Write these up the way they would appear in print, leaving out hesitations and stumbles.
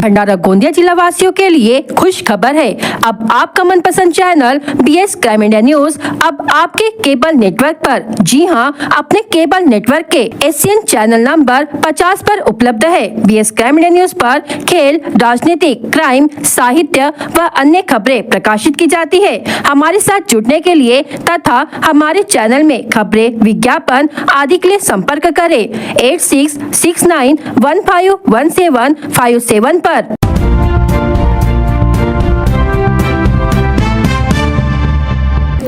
भंडारा गोंदिया जिला वासियों के लिए खुश खबर है। अब आपका मनपसंद channel BS crime India news अब आपके केबल नेटवर्क पर, जी हां, अपने केबल नेटवर्क के SCN चैनल नंबर 50 पर उपलब्ध है। BS क्राइम इंडिया न्यूज पर खेल, राजनीतिक, क्राइम, साहित्य व अन्य खबरें प्रकाशित की जाती है। हमारे साथ जुड़ने के लिए तथा हमारे चैनल में खबरें, विज्ञापन आदि के लिए संपर्क करें 8669151757 पर।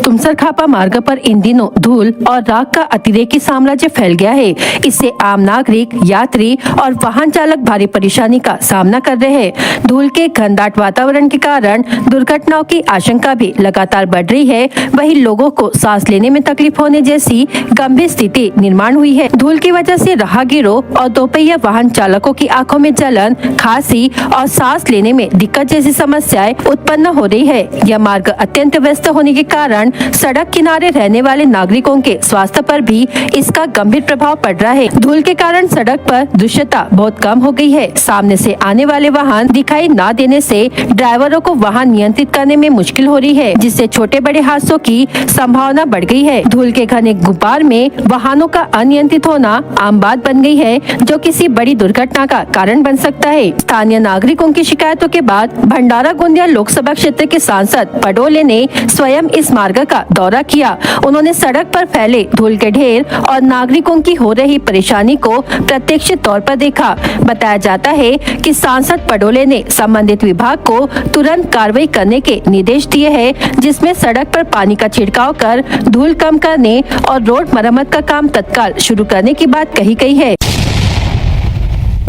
तुमसर खापा मार्ग पर इन दिनों धूल और राख का अतिरेकी साम्राज्य फैल गया है। इससे आम नागरिक, यात्री और वाहन चालक भारी परेशानी का सामना कर रहे हैं। धूल के घनदाट वातावरण के कारण दुर्घटनाओं की आशंका भी लगातार बढ़ रही है। वहीं लोगों को सांस लेने में तकलीफ होने जैसी गंभीर स्थिति निर्माण हुई है। धूल की वजह से राहगीरों और दोपहिया वाहन चालकों की आंखों में जलन, खांसी और सांस लेने में दिक्कत जैसी समस्याएं उत्पन्न हो रही है। यह मार्ग अत्यंत व्यस्त होने के कारण सड़क किनारे रहने वाले नागरिकों के स्वास्थ्य पर भी इसका गंभीर प्रभाव पड़ रहा है। धूल के कारण सड़क पर दृश्यता बहुत कम हो गई है। सामने से आने वाले वाहन दिखाई न देने से ड्राइवरों को वाहन नियंत्रित करने में मुश्किल हो रही है, जिससे छोटे बड़े हादसों की संभावना बढ़ गई है। धूल के घने गुब्बार में वाहनों का अनियंत्रित होना आम बात बन गई है, जो किसी बड़ी दुर्घटना का कारण बन सकता है। स्थानीय नागरिकों की शिकायतों के बाद भंडारा गोंदिया लोकसभा क्षेत्र के सांसद पडोले ने स्वयं इस मार्ग का दौरा किया। उन्होंने सड़क पर फैले धूल के ढेर और नागरिकों की हो रही परेशानी को प्रत्यक्ष तौर पर देखा। बताया जाता है कि सांसद पडोले ने संबंधित विभाग को तुरंत कार्रवाई करने के निर्देश दिए हैं, जिसमें सड़क पर पानी का छिड़काव कर धूल कम करने और रोड मरम्मत का काम तत्काल शुरू करने की बात कही गई है।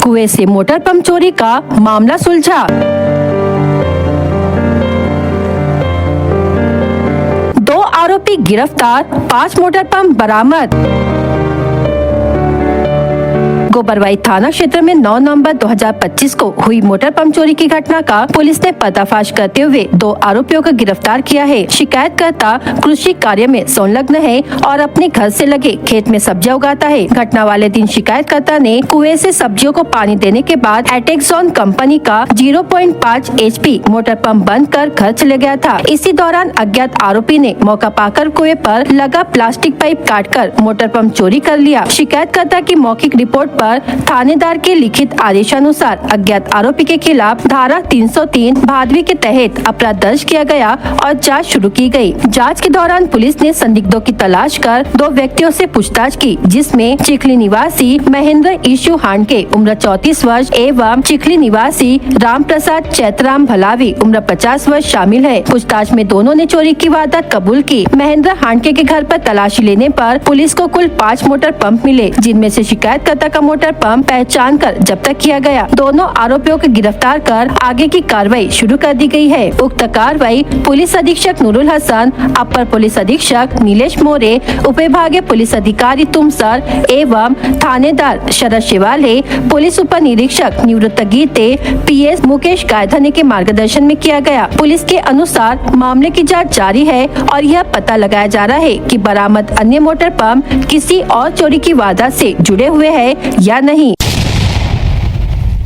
कुएं से मोटर पंप चोरी का मामला सुलझा। 2 आरोपी गिरफ्तार, 5 मोटर पंप बरामद। गोबरवाई थाना क्षेत्र में 9 नवंबर 2025 को हुई मोटर पंप चोरी की घटना का पुलिस ने पर्दाफाश करते हुए 2 आरोपियों को गिरफ्तार किया है। शिकायतकर्ता कृषि कार्य में संलग्न है और अपने घर से लगे खेत में सब्जियां उगाता है। घटना वाले दिन शिकायतकर्ता ने कुएं से सब्जियों को पानी देने के बाद एटेक्सॉन कंपनी का 0.5 HP मोटर पंप बंद कर घर चले गया था। इसी दौरान अज्ञात आरोपी ने मौका पाकर कुएं पर लगा प्लास्टिक पाइप काटकर मोटर पंप चोरी कर लिया। शिकायतकर्ता की मौखिक रिपोर्ट पर थानेदार के लिखित आदेशानुसार अज्ञात आरोपी के खिलाफ धारा 303 भादवी के तहत अपराध दर्ज किया गया और जांच शुरू की गई। जांच के दौरान पुलिस ने संदिग्धों की तलाश कर 2 व्यक्तियों से पूछताछ की, जिसमें चिखली निवासी महेंद्र ईशु हांडके उम्र 34 वर्ष एवं चिखली निवासी राम प्रसाद चैतराम भलावी उम्र 50 वर्ष शामिल है। पूछताछ में दोनों ने चोरी की वारदात कबूल की। महेंद्र हांडके के घर पर तलाशी लेने पर पुलिस को कुल 5 मोटर पंप मिले, जिनमें से शिकायतकर्ता का मोटर पंप पहचान कर जब्त किया गया। दोनों आरोपियों को गिरफ्तार कर आगे की कार्रवाई शुरू कर दी गई है। उक्त कार्रवाई पुलिस अधीक्षक नूरुल हसन, अपर पुलिस अधीक्षक नीलेश मोरे, उपविभागीय पुलिस अधिकारी तुमसर एवं थानेदार शरद शिवाले, पुलिस उप निरीक्षक निवृत्त गीते, PS मुकेश गायधनी के मार्गदर्शन में किया गया। पुलिस के अनुसार मामले की जाँच जारी है और यह पता लगाया जा रहा है कि बरामद अन्य मोटर पंप किसी और चोरी की वारदात से जुड़े हुए हैं या नहीं।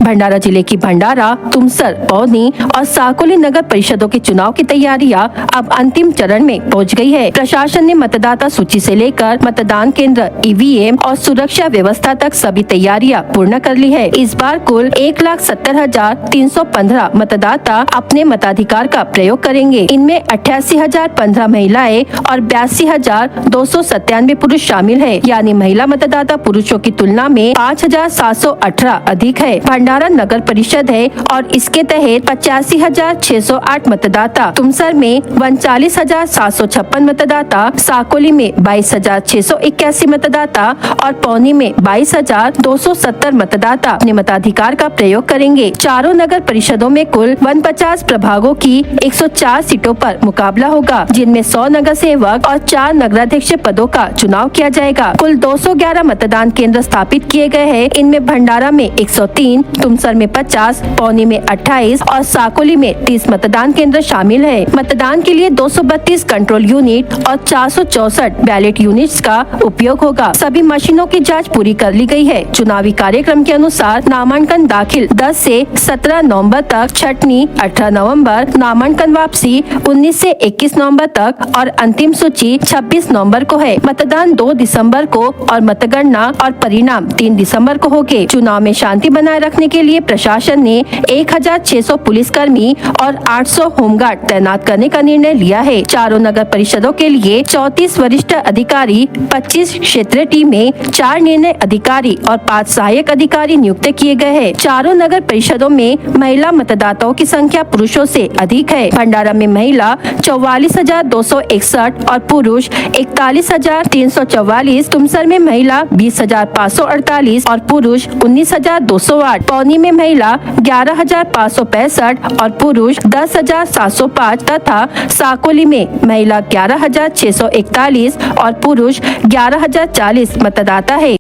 भंडारा जिले की भंडारा, तुमसर, पौनी और साकोली नगर परिषदों के चुनाव की तैयारियां अब अंतिम चरण में पहुंच गई है। प्रशासन ने मतदाता सूची से लेकर मतदान केंद्र, EVM और सुरक्षा व्यवस्था तक सभी तैयारियां पूर्ण कर ली है। इस बार कुल 1,70,315 मतदाता अपने मताधिकार का प्रयोग करेंगे। इनमें 88,015 महिलाएं और 82,297 पुरुष शामिल है, यानी महिला मतदाता पुरुषों की तुलना में 5,718 अधिक है। भंडारा नगर परिषद है और इसके तहत 85,608 मतदाता, तुमसर में 39,756 मतदाता, साकोली में 22,681 मतदाता और पौनी में 22,270 मतदाता अपने मताधिकार का प्रयोग करेंगे। चारों नगर परिषदों में कुल 150 प्रभागों की 104 सीटों पर मुकाबला होगा, जिनमें 100 नगर सेवक और 4 नगराध्यक्ष पदों का चुनाव किया जाएगा। कुल 211 मतदान केंद्र स्थापित किए गए हैं। इनमें भंडारा में 103, तुमसर में 50, पौनी में 28 और साकोली में 30 मतदान केंद्र शामिल है। मतदान के लिए 232 कंट्रोल यूनिट और 464 बैलेट यूनिट्स का उपयोग होगा। सभी मशीनों की जांच पूरी कर ली गई है। चुनावी कार्यक्रम के अनुसार नामांकन दाखिल 10 से 17 नवंबर तक, छटनी 18 नवंबर, नामांकन वापसी 19 से 21 नवंबर तक और अंतिम सूची 26 नवंबर को है। मतदान 2 दिसंबर को और मतगणना और परिणाम 3 दिसंबर को होंगे। चुनाव में शांति बनाए रखने के लिए प्रशासन ने 1600 पुलिसकर्मी और 800 होमगार्ड तैनात करने का निर्णय लिया है। चारों नगर परिषदों के लिए 34 वरिष्ठ अधिकारी, 25 क्षेत्रीय टीमें, 4 निर्णय अधिकारी और 5 सहायक अधिकारी नियुक्त किए गए हैं। चारों नगर परिषदों में महिला मतदाताओं की संख्या पुरुषों से अधिक है। भंडारा में महिला 44,261 और पुरुष 41,344, तुमसर में महिला 20,548 और पुरुष 19,208, पौनी में महिला 11,565 और पुरुष 10,705 तथा साकोली में महिला 11,641 और पुरुष 11,040 मतदाता है।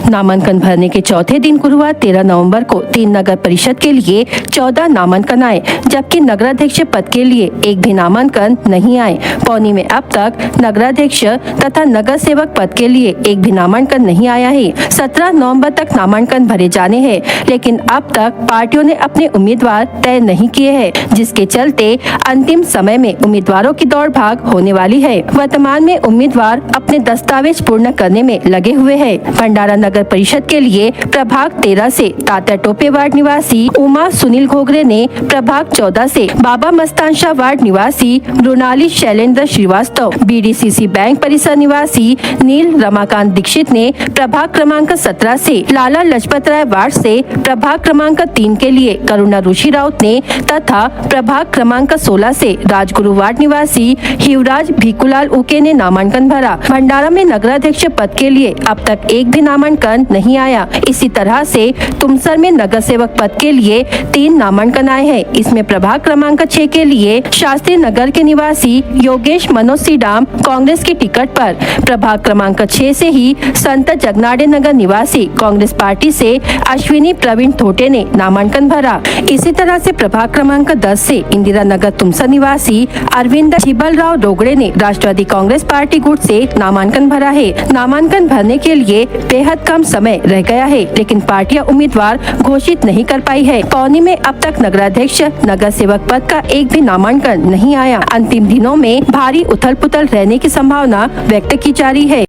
नामांकन भरने के चौथे दिन गुरुवार 13 नवंबर को 3 नगर परिषद के लिए 14 नामांकन आए, जबकि नगराध्यक्ष पद के लिए एक भी नामांकन नहीं आए। पौनी में अब तक नगराध्यक्ष तथा नगर सेवक पद के लिए एक भी नामांकन नहीं आया है। 17 नवंबर तक नामांकन भरे जाने हैं, लेकिन अब तक पार्टियों ने अपने उम्मीदवार तय नहीं किए हैं, जिसके चलते अंतिम समय में उम्मीदवारों की दौड़ भाग होने वाली है। वर्तमान में उम्मीदवार अपने दस्तावेज पूर्ण करने में लगे हुए हैं। भंडारा नगर परिषद के लिए प्रभाग 13 से तात्या टोपे वार्ड निवासी उमा सुनील घोगरे ने, प्रभाग 14 से बाबा मस्तान शाह वार्ड निवासी मृणाली शैलेंद्र श्रीवास्तव, बीडीसीसी बैंक परिसर निवासी नील रमाकांत दीक्षित ने, प्रभाग क्रमांक 17 से लाला लजपत राय वार्ड से प्रभाग क्रमांक 3 के लिए करुणा ऋषि राउत ने तथा प्रभाग क्रमांक 16 से राजगुरु वार्ड निवासी हिवराज भीकुलाल उके ने नामांकन भरा। भंडारा में नगराध्यक्ष पद के लिए अब तक एक भी नामांकन नहीं आया। इसी तरह से तुमसर में नगर सेवक पद के लिए 3 नामांकन आए हैं। इसमें प्रभाग क्रमांक 6 के लिए शास्त्री नगर के निवासी योगेश मनोज सीडाम कांग्रेस की टिकट पर, प्रभाग क्रमांक 6 से ही संत जगनाडे नगर निवासी कांग्रेस पार्टी से अश्विनी प्रवीण थोटे ने नामांकन भरा। इसी तरह से प्रभाग क्रमांक 10 से इंदिरा नगर तुमसर निवासी अरविंद छिबलराव रोगड़े ने राष्ट्रवादी कांग्रेस पार्टी गुट से नामांकन भरा है। नामांकन भरने के लिए बेहद कम समय रह गया है, लेकिन पार्टियां उम्मीदवार घोषित नहीं कर पाई है। पौनी में अब तक नगराध्यक्ष, नगर सेवक पद का एक भी नामांकन नहीं आया। अंतिम दिनों में भारी उथल पुथल रहने की संभावना व्यक्त की जा रही है।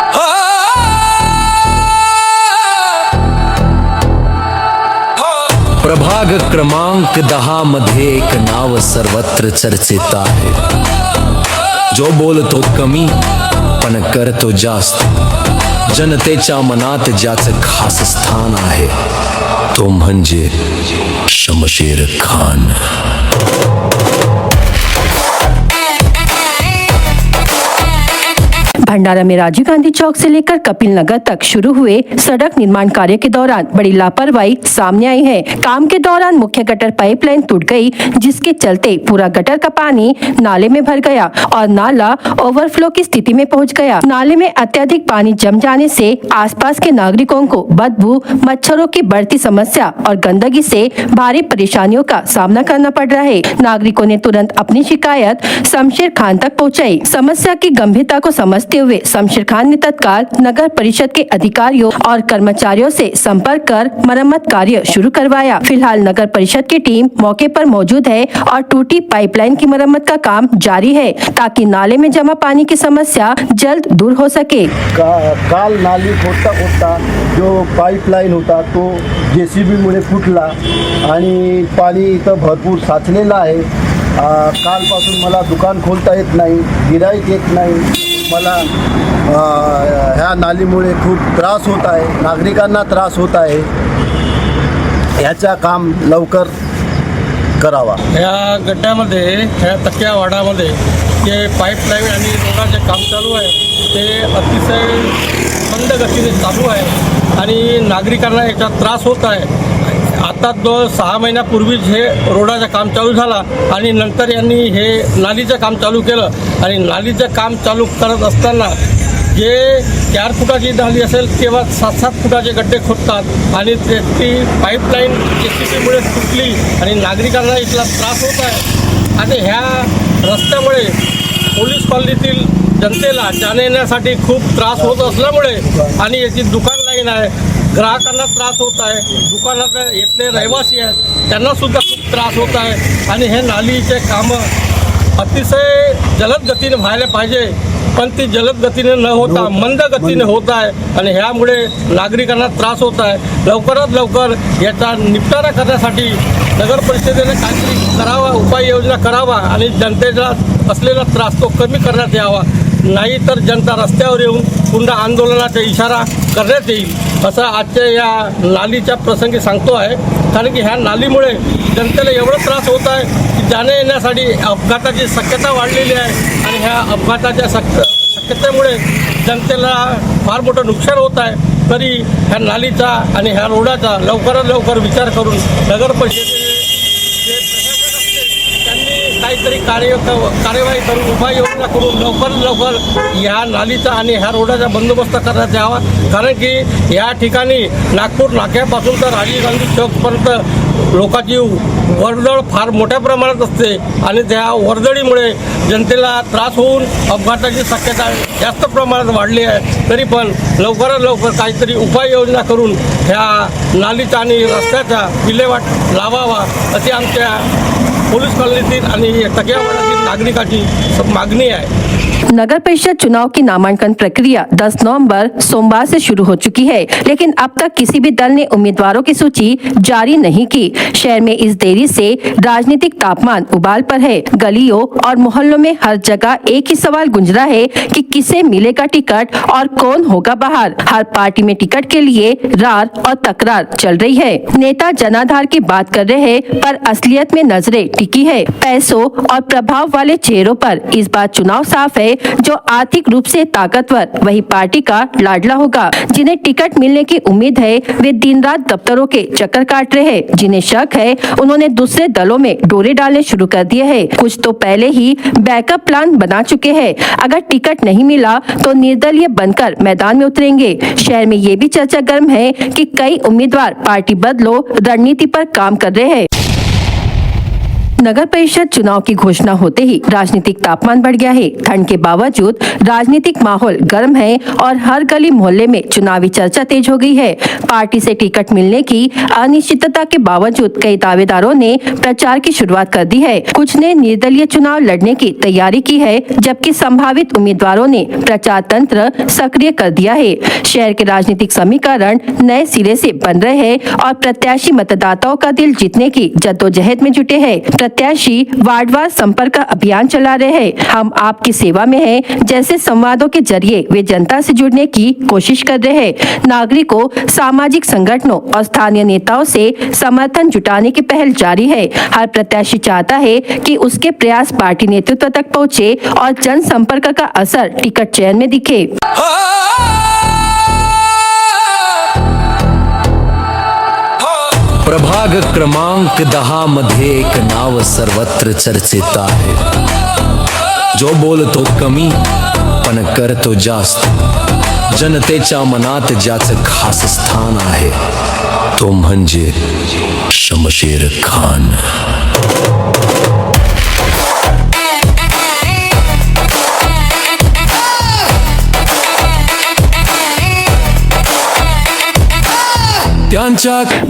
प्रभाग क्रमांक 10 मध्ये एक नाव सर्वत्र चर्चित आहे, जो बोलतो कमी पण करतो जास्त, जनतेच्या मनात ज्याचं खास स्थान आहे, तो म्हणजे शमशेर खान। भंडारा में राजीव गांधी चौक से लेकर कपिल नगर तक शुरू हुए सड़क निर्माण कार्य के दौरान बड़ी लापरवाही सामने आई है। काम के दौरान मुख्य गटर पाइपलाइन टूट गई, जिसके चलते पूरा गटर का पानी नाले में भर गया और नाला ओवरफ्लो की स्थिति में पहुंच गया। नाले में अत्यधिक पानी जम जाने से आसपास के नागरिकों को बदबू, मच्छरों की बढ़ती समस्या और गंदगी से भारी परेशानियों का सामना करना पड़ रहा है। नागरिकों ने तुरंत अपनी शिकायत शमशेर खान तक पहुँचाई। समस्या की गंभीरता को समझते हुए शमशेर खान ने तत्काल नगर परिषद के अधिकारियों और कर्मचारियों से संपर्क कर मरम्मत कार्य शुरू करवाया। फिलहाल नगर परिषद की टीम मौके पर मौजूद है और टूटी पाइपलाइन की मरम्मत का काम जारी है, ताकि नाले में जमा पानी की समस्या जल्द दूर हो सके। काल नाली खोदता जो पाइपलाइन होता तो JCB मुळे फुटला आणि पाणी इथं भरपूर साचलेलं आहे। कालपासून मला दुकान खोलता येत नाही, गिराईक येत नाही। मला ह्या नालीमुळे खूप त्रास होत आहे, नागरिकांना त्रास होत आहे। ह्याचा काम लवकर करावा। ह्या गड्ड्यामध्ये, ह्या तक्या वाडामध्ये जे पाईपलाईन आणि रोडाचे काम चालू आहे ते अतिशय मंद गतीने चालू आहे आणि नागरिकांना याचा त्रास होत आहे। आता 6 महिन्यापूर्वीच हे रोडाचं काम चालू झाला आणि नंतर यांनी हे नालीचं काम चालू केलं आणि नालीचं काम चालू करत असताना जे 4 फुटाची नाली असेल तेव्हा 7-7 फुटाचे गड्डे खोदतात आणि ती पाईपलाईन JCBमुळे तुटली आणि नागरिकांना इथला त्रास होत आहे. आणि ह्या रस्त्यामुळे पोलीस कॉलनीतील जनतेला जाण्या येण्यासाठी खूप त्रास होत असल्यामुळे आणि याची दुकान लाईन आहे, ग्राहकांना त्रास होत आहे, दुकानात इथले रहिवासी आहेत त्यांनासुद्धा खूप त्रास होत आहे. आणि हे नालीचे कामं अतिशय जलद गतीने व्हायला पाहिजे, पण ती जलद गतीने न होता मंद गतीने होत आहे आणि ह्यामुळे नागरिकांना त्रास होत आहे. लवकरात लवकर याचा निपटारा करण्यासाठी नगर परिषदेने काहीतरी करावा, उपाययोजना करावा आणि जनतेचा असलेला त्रास तो कमी करण्यात यावा. नाही तर जनता रस्त्यावर येऊन पुन्हा आंदोलनाचा इशारा करण्यात येईल असं आजच्या या नालीच्या प्रसंगी सांगतो आहे. कारण की ह्या नालीमुळे जनतेला एवढा त्रास होत आहे की जाण्या येण्यासाठी अपघाताची शक्यता वाढलेली आहे आणि ह्या अपघाताच्या शक्यतेमुळे जनतेला फार मोठं नुकसान होत आहे. तरी ह्या नालीचा आणि ह्या रोडाचा लवकरात लवकर विचार करून नगर परिषदेने जे प्रशासन असते त्यांनी काहीतरी कार्यवाही करून उपाययोजना करून लवकरात लवकर ह्या नालीचा आणि ह्या रोडाचा बंदोबस्त करण्यात यावा. कारण की या ठिकाणी नागपूर नाक्यापासून तर राजीव गांधी चौकपर्यंत लोकांची वर्दळ फार मोठ्या प्रमाणात असते आणि त्या वर्दळीमुळे जनतेला त्रास होऊन अपघाताची शक्यता जास्त प्रमाणात वाढली आहे. तरी पण लवकरात लवकर काहीतरी उपाययोजना करून ह्या नालीचा आणि रस्त्याचा विल्हेवाट लावावा अशी आमच्या पोलीस कॉलनीतील आणि तकियावाडातील नागरिकांची मागणी आहे. नगर परिषद चुनाव की नामांकन प्रक्रिया 10 नवंबर सोमवार से शुरू हो चुकी है, लेकिन अब तक किसी भी दल ने उम्मीदवारों की सूची जारी नहीं की। शहर में इस देरी से राजनीतिक तापमान उबाल पर है। गलियों और मोहल्लों में हर जगह एक ही सवाल गूंज रहा है कि किसे मिलेगा टिकट और कौन होगा बाहर। हर पार्टी में टिकट के लिए रार और तकरार चल रही है। नेता जनाधार की बात कर रहे हैं, पर असलियत में नजरें टिकी है पैसों और प्रभाव वाले चेहरों पर। इस बार चुनाव साफ है, जो आर्थिक रूप से ताकतवर वही पार्टी का लाडला होगा। जिन्हें टिकट मिलने की उम्मीद है वे दिन रात दफ्तरों के चक्कर काट रहे हैं। जिन्हें शक है उन्होंने दूसरे दलों में डोरे डालने शुरू कर दिए हैं। कुछ तो पहले ही बैकअप प्लान बना चुके हैं। अगर टिकट नहीं मिला तो निर्दलीय बनकर मैदान में उतरेंगे। शहर में ये भी चर्चा गर्म है कि कई उम्मीदवार पार्टी बदलो रणनीति पर काम कर रहे हैं। नगर परिषद चुनाव की घोषणा होते ही राजनीतिक तापमान बढ़ गया है। ठंड के बावजूद राजनीतिक माहौल गर्म है और हर गली मोहल्ले में चुनावी चर्चा तेज हो गई है। पार्टी से टिकट मिलने की अनिश्चितता के बावजूद कई दावेदारों ने प्रचार की शुरुआत कर दी है। कुछ ने निर्दलीय चुनाव लड़ने की तैयारी की है, जबकि संभावित उम्मीदवारों ने प्रचार तंत्र सक्रिय कर दिया है। शहर के राजनीतिक समीकरण नए सिरे से बन रहे हैं और प्रत्याशी मतदाताओं का दिल जीतने की जद्दोजहद में जुटे हैं। प्रत्याशी वार्डवार संपर्क अभियान चला रहे हैं। हम आपकी सेवा में हैं जैसे संवादों के जरिए वे जनता से जुड़ने की कोशिश कर रहे हैं। नागरिकों, सामाजिक संगठनों और स्थानीय नेताओं से समर्थन जुटाने की पहल जारी है। हर प्रत्याशी चाहता है कि उसके प्रयास पार्टी नेतृत्व तक पहुंचे और जनसंपर्क का असर टिकट चयन में दिखे। प्रभाग क्रमांक 10 मध्ये एक नाव सर्वत्र चर्चित आहे. जो बोलतो कमी पण करतो जास्त. जनतेच्या मनात ज्याचं खास स्थान आहे तो म्हणजे शमशेर खान.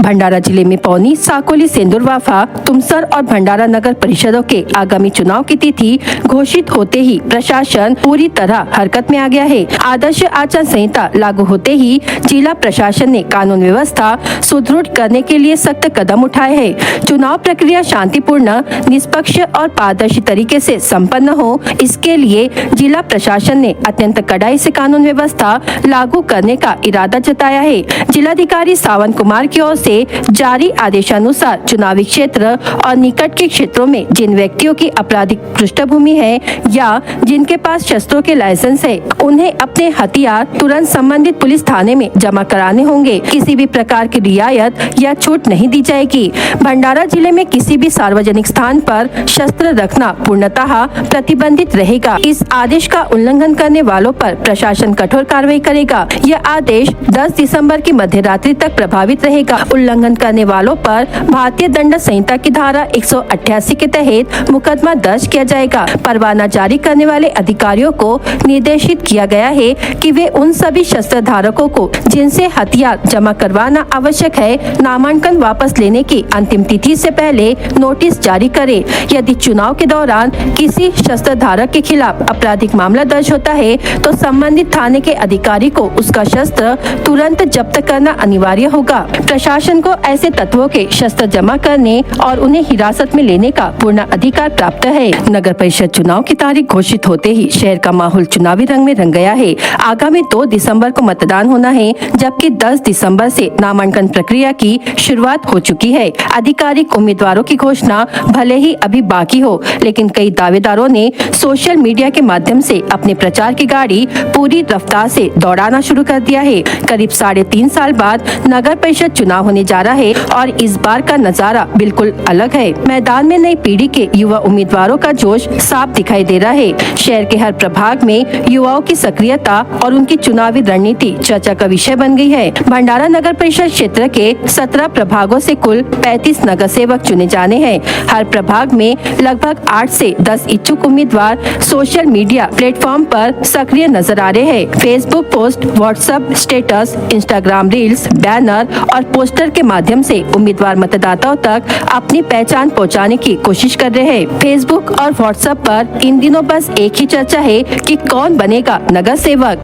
भंडारा जिले में पौनी, साकोली, सेंदुरवाफा, तुमसर और भंडारा नगर परिषदों के आगामी चुनाव की तिथि घोषित होते ही प्रशासन पूरी तरह हरकत में आ गया है। आदर्श आचार संहिता लागू होते ही जिला प्रशासन ने कानून व्यवस्था सुदृढ़ करने के लिए सख्त कदम उठाए हैं। चुनाव प्रक्रिया शांतिपूर्ण, निष्पक्ष और पारदर्शी तरीके से संपन्न हो, इसके लिए जिला प्रशासन ने अत्यंत कड़ाई से कानून व्यवस्था लागू करने का इरादा जताया है। जिलाधिकारी सावन पवन कुमार की ओर से जारी आदेशानुसार चुनावी क्षेत्र और निकट के क्षेत्रों में जिन व्यक्तियों की आपराधिक पृष्ठभूमि है या जिनके पास शस्त्रों के लाइसेंस है, उन्हें अपने हथियार तुरंत संबंधित पुलिस थाने में जमा कराने होंगे। किसी भी प्रकार की रियायत या छूट नहीं दी जाएगी। भंडारा जिले में किसी भी सार्वजनिक स्थान पर शस्त्र रखना पूर्णतः प्रतिबंधित रहेगा। इस आदेश का उल्लंघन करने वालों पर प्रशासन कठोर कार्रवाई करेगा। यह आदेश 10 दिसंबर की मध्य रात्रि तक प्रभावित रहेगा। उल्लंघन करने वालों पर भारतीय दंड संहिता की धारा 188 के तहत मुकदमा दर्ज किया जाएगा। परवाना जारी करने वाले अधिकारियों को निर्देशित किया गया है कि वे उन सभी शस्त्र धारकों को जिनसे हथियार जमा करवाना आवश्यक है, नामांकन वापस लेने की अंतिम तिथि से पहले नोटिस जारी करे। यदि चुनाव के दौरान किसी शस्त्र धारक के खिलाफ आपराधिक मामला दर्ज होता है तो संबंधित थाने के अधिकारी को उसका शस्त्र तुरंत जब्त करना अनिवार्य होगा। प्रशासन को ऐसे तत्वों के शस्त्र जमा करने और उन्हें हिरासत में लेने का पूर्ण अधिकार प्राप्त है। नगर परिषद चुनाव की तारीख घोषित होते ही शहर का माहौल चुनावी रंग में रंग गया है। आगामी 2 दिसंबर को मतदान होना है, जबकि 10 दिसंबर से नामांकन प्रक्रिया की शुरुआत हो चुकी है। आधिकारिक उम्मीदवारों की घोषणा भले ही अभी बाकी हो, लेकिन कई दावेदारों ने सोशल मीडिया के माध्यम से अपने प्रचार की गाड़ी पूरी रफ्तार से दौड़ाना शुरू कर दिया है। करीब 3.5 साल बाद नगर परिषद चुनाव होने जा रहा है और इस बार का नजारा बिल्कुल अलग है। मैदान में नई पीढ़ी के युवा उम्मीदवारों का जोश साफ दिखाई दे रहा है। शहर के हर प्रभाग में युवाओं की सक्रियता और उनकी चुनावी रणनीति चर्चा का विषय बन गई है। भंडारा नगर परिषद क्षेत्र के 17 प्रभागों से कुल 35 नगर सेवक चुने जाने हैं। हर प्रभाग में लगभग 8 से 10 इच्छुक उम्मीदवार सोशल मीडिया प्लेटफॉर्म पर सक्रिय नजर आ रहे हैं। Facebook post, WhatsApp status, Instagram reels, banner और पोस्टर के माध्यम से उम्मीदवार मतदाताओं तक अपनी पहचान पहुंचाने की कोशिश कर रहे हैं। फेसबुक और व्हाट्सएप पर इन दिनों बस एक ही चर्चा है कि कौन बनेगा नगर सेवक।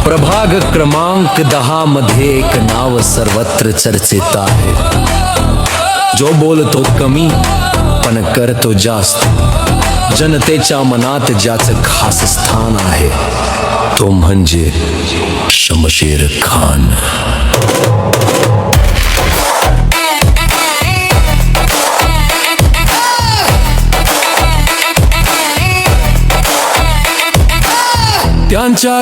प्रभाग क्रमांक 10 मध्ये एक नाव सर्वत्र चर्चित आहे. जो बोलतो कमी पण करतो जास्त. जनतेच्या मनात ज्याचं खास स्थान आहे तो म्हणजे शमशेर खान. त्यांच्या